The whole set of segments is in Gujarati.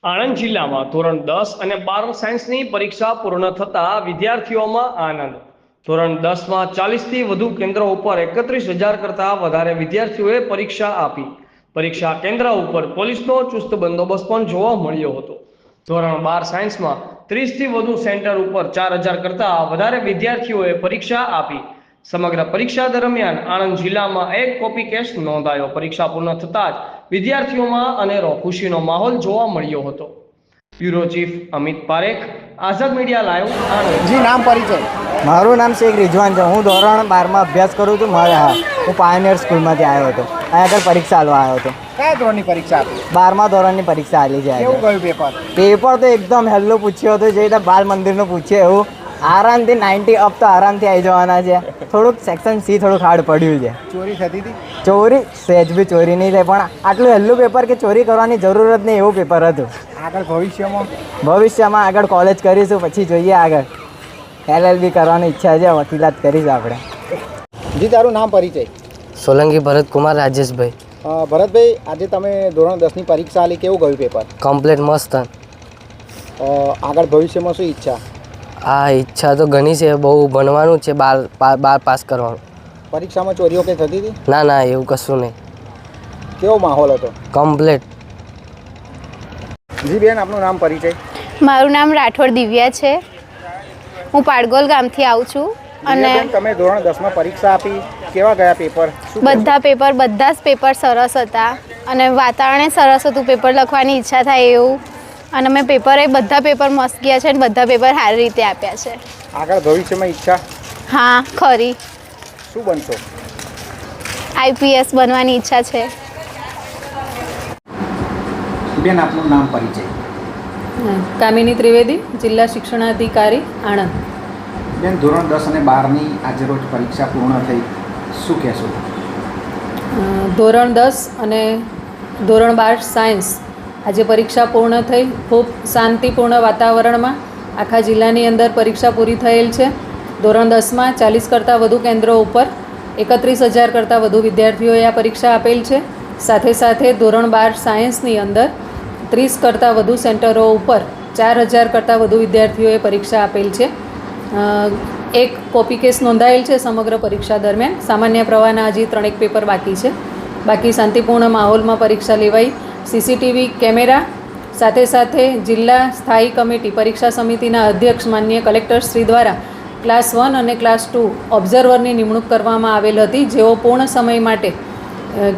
આણંદ જિલ્લામાં ધોરણ 10 અને 12 સાયન્સની પરીક્ષા પૂર્ણ થતા વિદ્યાર્થીઓમાં આનંદ. ધોરણ 10માં 40થી વધુ કેન્દ્રો ઉપર 31,000 કરતાં વધારે વિદ્યાર્થીઓએ પરીક્ષા આપી. પરીક્ષા કેન્દ્ર ઉપર પોલીસનો ચુસ્ત બંદોબસ્ત પણ જોવા મળ્યો હતો. ધોરણ 12 સાયન્સમાં 30થી વધુ સેન્ટર ઉપર 4,000 કરતાં વધારે વિદ્યાર્થીઓએ પરીક્ષા આપી. સમગ્ર પરીક્ષા દરમિયાન આણંદ જિલ્લામાં એક કોપી કેસ નોંધાયો. પરીક્ષા પૂર્ણ થતાં જ વિદ્યાર્થીઓમાં અનેરો ખુશીનો માહોલ જોવા મળ્યો હતો. બ્યુરો ચીફ અમિત પારેખ, આઝાદ મીડિયા લાઈવ, આણંદ. જી, નામ પરિચય? મારું નામ શેખ રિઝવાન છે. હું ધોરણ 12માં અભ્યાસ કરું છું. હું પાયોનિયર સ્કૂલમાંથી આવ્યો હતો. અહીં આગળ પરીક્ષા આપવા આવ્યો હતો. કયા ધોરણની પરીક્ષા આપી? 12મા ધોરણની પરીક્ષા આપી છે. કેવું ગયું પેપર? પેપર તો એકદમ હેલ્લું પૂછ્યું હતું, જે રીતે બાલ મંદિરનું પૂછ્યું એવું. આરામથી 90 અપ તો આરામથી આવી જવાના છે. થોડુંક સેક્શન સી થોડુંક હાર્ડ પડ્યું છે. ચોરી થતી હતી? ચોરી સહેજ બી ચોરી નહીં થાય, પણ આટલું હેલ્લું પેપર કે ચોરી કરવાની જરૂર જ નહીં એવું પેપર હતું. આગળ ભવિષ્યમાં આગળ કોલેજ કરીશું, પછી જોઈએ આગળ LLB કરવાની ઈચ્છા છે, વકીલાત કરીશ આપણે. જી, તારું નામ પરિચય? સોલંકી ભરતકુમાર રાજેશભાઈ. ભરતભાઈ, આજે તમે ધોરણ 10ની પરીક્ષા આલી, કેવું ગયું પેપર? કમ્પ્લીટ મસ્ત. આગળ ભવિષ્યમાં શું ઈચ્છા? આ ઈચ્છા તો ઘણી છે, બહુ ભણવાનું છે, બાર પાસ કરવાનું. પરીક્ષામાં ચોરીઓ કંઈ થતી હતી? ના એવું કશું નહીં. કેવો માહોલ હતો? કમ્પ્લીટ. જી બેન, આપનું નામ પરિચય? મારું નામ રાઠોડ દિવ્યા છે. હું પાડગોલ ગામથી આવું છું. અને તમે ધોરણ 10માં પરીક્ષા આપી, કેવા ગયા પેપર? બધા જ પેપર સરસ હતા અને વાતાવરણે સરસ હતું. પેપર લખવાની ઈચ્છા થાય એવું, અને મેં બધા પેપર મસ્ત ગયા છે અને બધા પેપર સારી રીતે આપ્યા છે. આગળ ભવિષ્યમાં ઈચ્છા? હા, ખરી. શું બનશો? IPS બનવાની ઈચ્છા છે. બેન, આપનું નામ પરિચય? કામિની ત્રિવેદી, જિલ્લા શિક્ષણાધિકારી, આણંદ. બેન, ધોરણ 10 અને 12ની આજે રોજ પરીક્ષા પૂર્ણ થઈ, શું કહેશો? ધોરણ 10 અને ધોરણ 12 સાયન્સ આજે પરીક્ષા પૂર્ણ થઈ. ખૂબ શાંતિપૂર્ણ વાતાવરણમાં આખા જિલ્લાની અંદર પરીક્ષા પૂરી થયેલ છે. ધોરણ 10માં 40 કરતાં વધુ કેન્દ્રો ઉપર 31,000 કરતાં વધુ વિદ્યાર્થીઓએ આ પરીક્ષા આપેલ છે. સાથે ધોરણ 12 સાયન્સની અંદર 30 કરતાં વધુ સેન્ટરો ઉપર 4,000 કરતાં વધુ વિદ્યાર્થીઓએ પરીક્ષા આપેલ છે. એક કોપી કેસ નોંધાયેલ છે સમગ્ર પરીક્ષા દરમિયાન. સામાન્ય પ્રવાહના હજી 3 પેપર બાકી છે. બાકી શાંતિપૂર્ણ માહોલમાં પરીક્ષા લેવાઈ. CCTV કેમેરા સાથે જિલ્લા સ્થાયી કમિટી પરીક્ષા સમિતિના અધ્યક્ષ માનનીય કલેક્ટર શ્રી દ્વારા ક્લાસ 1 અને ક્લાસ 2 ઓબ્ઝર્વરની નિમણૂક કરવામાં આવેલ હતી, જેઓ પૂર્ણ સમય માટે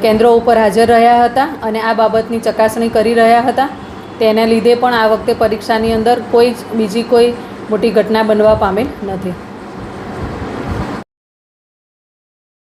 કેન્દ્રો ઉપર હાજર રહ્યા હતા અને આ બાબતની ચકાસણી કરી રહ્યા હતા. તેના લીધે પણ આ વખતે પરીક્ષાની અંદર બીજી કોઈ મોટી ઘટના બનવા પામેલ નથી.